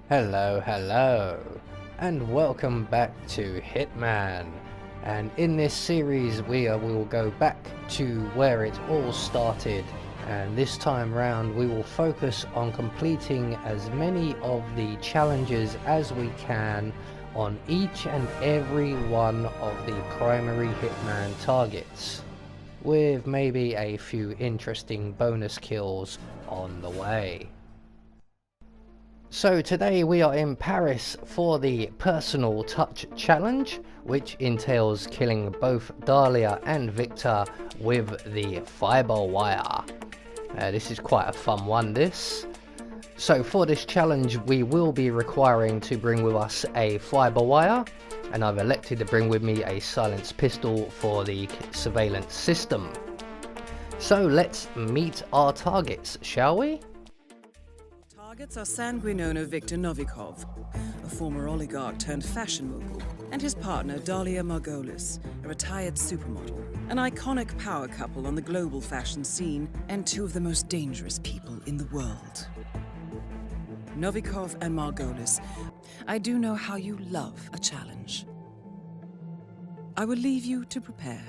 Hello, and welcome back to Hitman. And in this series we will go back to where it all started, and this time round we will focus on completing as many of the challenges as we can on each and every one of the primary Hitman targets, with maybe a few interesting bonus kills on the way. So today we are in Paris for the Personal Touch Challenge, which entails killing both Dalia and Viktor with the fiber wire. This is quite a fun one, this. So for this challenge we will be requiring to bring with us a fiber wire, and I've elected to bring with me a silenced pistol for the surveillance system. So let's meet our targets, shall we? Targets are sanguine owner Viktor Novikov, a former oligarch turned fashion mogul, and his partner Dalia Margoles, a retired supermodel, an iconic power couple on the global fashion scene, and two of the most dangerous people in the world. Novikov and Margoles, I do know how you love a challenge. I will leave you to prepare.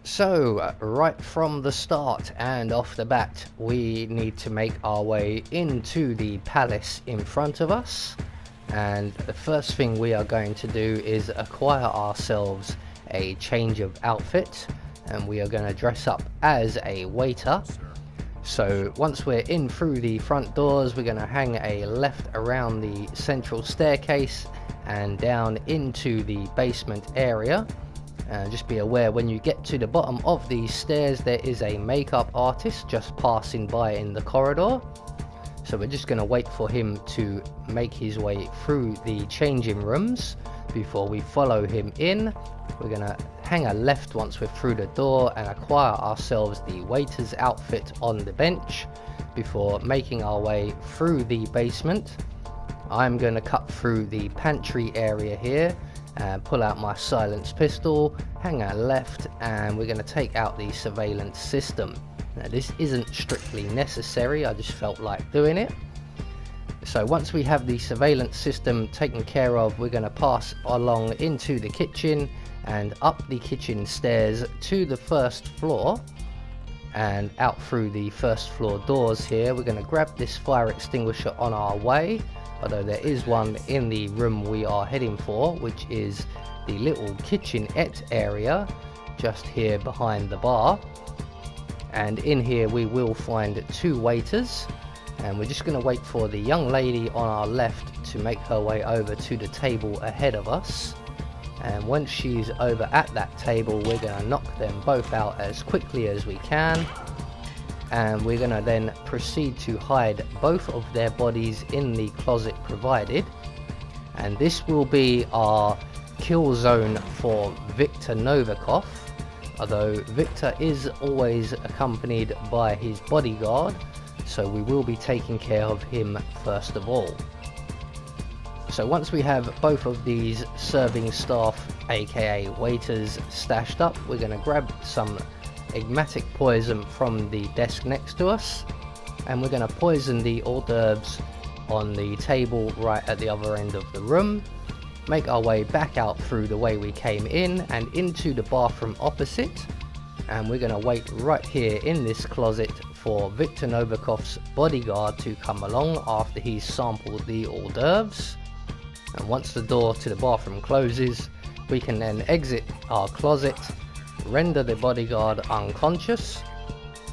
So, right from the start and off the bat, we need to make our way into the palace in front of us. And the first thing we are going to do is acquire ourselves a change of outfit. And we are going to dress up as a waiter. So, once we're in through the front doors, we're going to hang a left around the central staircase and down into the basement area. Just be aware, when you get to the bottom of these stairs there is a makeup artist just passing by in the corridor, so we're just going to wait for him to make his way through the changing rooms before we follow him in. We're going to hang a left once we're through the door and acquire ourselves the waiter's outfit on the bench before making our way through the basement. I'm going to cut through the pantry area here and pull out my silenced pistol, hang a left, and we're going to take out the surveillance system. Now this isn't strictly necessary, I just felt like doing it. So once we have the surveillance system taken care of, we're going to pass along into the kitchen and up the kitchen stairs to the first floor and out through the first floor doors here. We're going to grab this fire extinguisher on our way, although there is one in the room we are heading for, which is the little kitchenette area just here behind the bar. And in here we will find two waiters, and we're just going to wait for the young lady on our left to make her way over to the table ahead of us. And once she's over at that table, we're going to knock them both out as quickly as we can. And we're going to then proceed to hide both of their bodies in the closet provided. And this will be our kill zone for Viktor Novikov, although Viktor is always accompanied by his bodyguard, so we will be taking care of him first of all. So once we have both of these serving staff, aka waiters, stashed up, we're going to grab some enigmatic poison from the desk next to us, and we're going to poison the hors d'oeuvres on the table right at the other end of the room, make our way back out through the way we came in and into the bathroom opposite, and we're going to wait right here in this closet for Viktor Novikov's bodyguard to come along after he's sampled the hors d'oeuvres. And once the door to the bathroom closes, we can then exit our closet, render the bodyguard unconscious.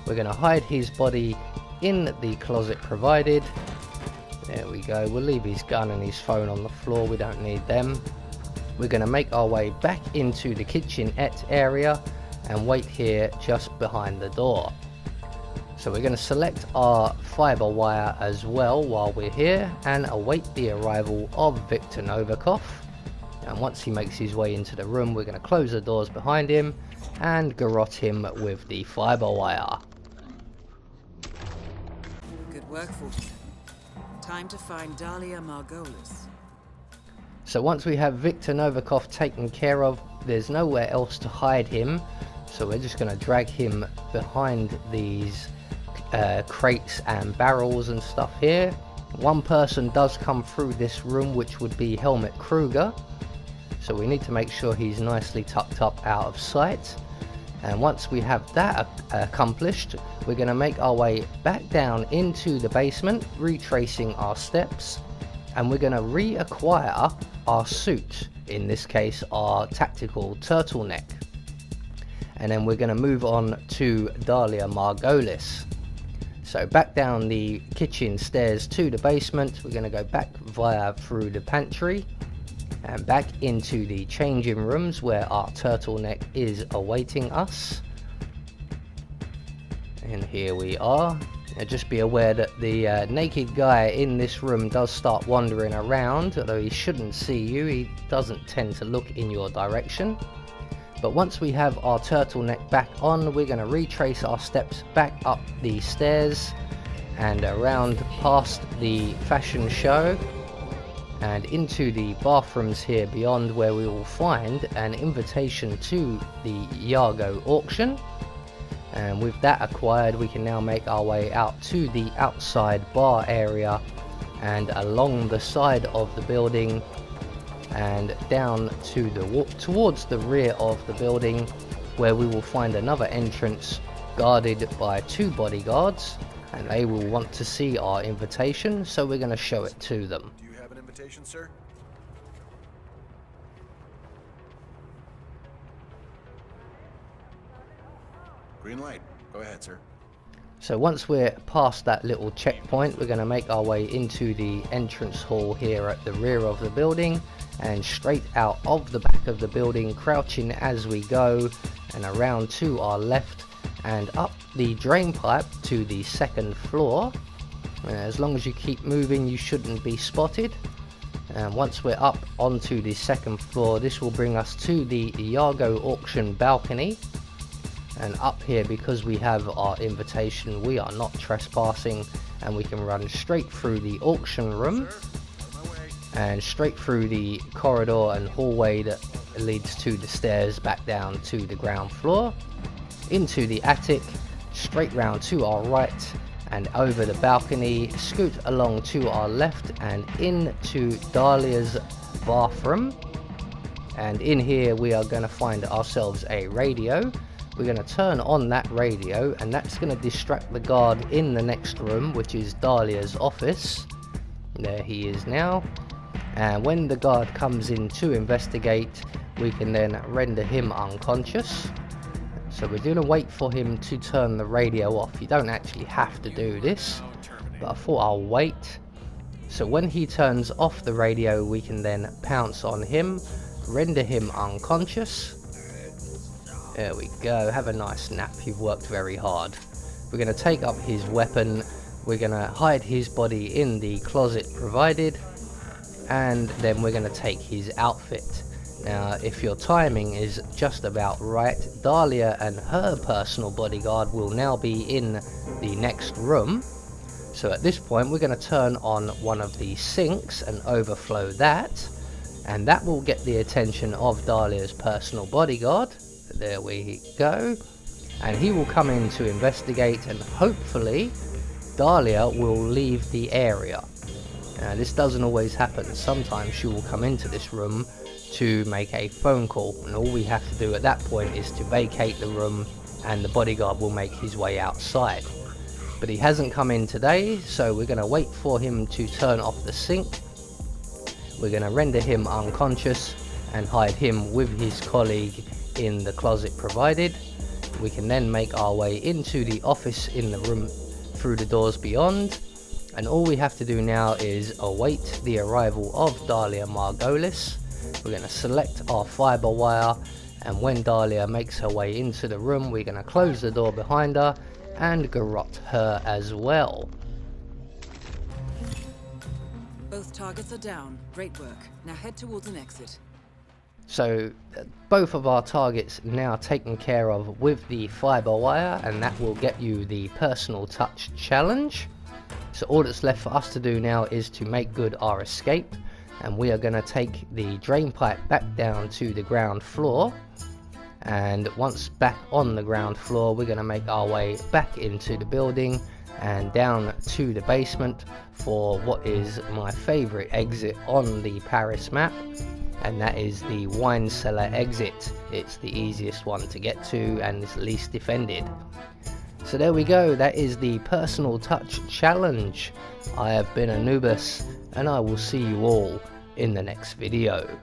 We're going to hide his body in the closet provided. There we go. We'll leave his gun and his phone on the floor, we don't need them. We're going to make our way back into the kitchenette area and wait here just behind the door. So we're going to select our fiber wire as well while we're here and await the arrival of Viktor Novikov. And once he makes his way into the room, we're going to close the doors behind him and garrote him with the fiber wire. Good work, Viktor. Time to find Dalia Margoles. So once we have Viktor Novikov taken care of, there's nowhere else to hide him. So we're just going to drag him behind these crates and barrels and stuff here. One person does come through this room, which would be Helmut Kruger. So we need to make sure he's nicely tucked up out of sight. And once we have that accomplished, we're going to make our way back down into the basement, retracing our steps, and we're going to reacquire our suit, in this case our tactical turtleneck. And then we're going to move on to Dalia Margoles. So back down the kitchen stairs to the basement, we're going to go back via through the pantry and back into the changing rooms where our turtleneck is awaiting us. And here we are. Now just be aware that the naked guy in this room does start wandering around, although he shouldn't see you. He doesn't tend to look in your direction. But once we have our turtleneck back on, we're going to retrace our steps back up the stairs and around past the fashion show and into the bathrooms here beyond, where we will find an invitation to the Iago auction. And with that acquired, we can now make our way out to the outside bar area and along the side of the building and down to towards the rear of the building, where we will find another entrance guarded by 2 bodyguards, and they will want to see our invitation, so we're going to show it to them. Do you have an invitation, sir? Green light. Go ahead, sir. So once we're past that little checkpoint, we're going to make our way into the entrance hall here at the rear of the building and straight out of the back of the building, crouching as we go, and around to our left and up the drain pipe to the 2nd floor. As long as you keep moving, you shouldn't be spotted. And once we're up onto the 2nd floor, this will bring us to the Iago auction balcony. And up here, because we have our invitation, we are not trespassing, and we can run straight through the auction room and straight through the corridor and hallway that leads to the stairs back down to the ground floor, into the attic, straight round to our right and over the balcony, scoot along to our left and into Dalia's bathroom. And in here we are going to find ourselves a radio. We're going to turn on that radio, and that's going to distract the guard in the next room, which is Dalia's office. There he is now. And when the guard comes in to investigate, we can then render him unconscious. So we're going to wait for him to turn the radio off. You don't actually have to do this, but I thought I'll wait. So when he turns off the radio, we can then pounce on him, render him unconscious. There we go, have a nice nap, you've worked very hard. We're going to take up his weapon, we're going to hide his body in the closet provided, and then we're going to take his outfit. Now, if your timing is just about right, Dalia and her personal bodyguard will now be in the next room. So at this point, we're going to turn on one of the sinks and overflow that, and that will get the attention of Dalia's personal bodyguard. There we go, and he will come in to investigate, and hopefully Dalia will leave the area. This doesn't always happen. Sometimes she will come into this room to make a phone call, and all we have to do at that point is to vacate the room and the bodyguard will make his way outside. But he hasn't come in today, so we're going to wait for him to turn off the sink. We're going to render him unconscious and hide him with his colleague in the closet provided. We can then make our way into the office in the room through the doors beyond, and all we have to do now is await the arrival of Dalia Margoles. We're going to select our fiber wire, and when Dalia makes her way into the room, we're going to close the door behind her and garrote her as well. Both targets are down. Great work. Now head towards an exit. So both of our targets now taken care of with the fiber wire, and that will get you the personal touch challenge. So all that's left for us to do now is to make good our escape, and we are going to take the drain pipe back down to the ground floor, And once back on the ground floor, we're going to make our way back into the building and down to the basement for what is my favorite exit on the Paris map, and that is the wine cellar exit. It's the easiest one to get to and it's least defended. So there we go, that is the personal touch challenge. I have been Anubis, and I will see you all in the next video.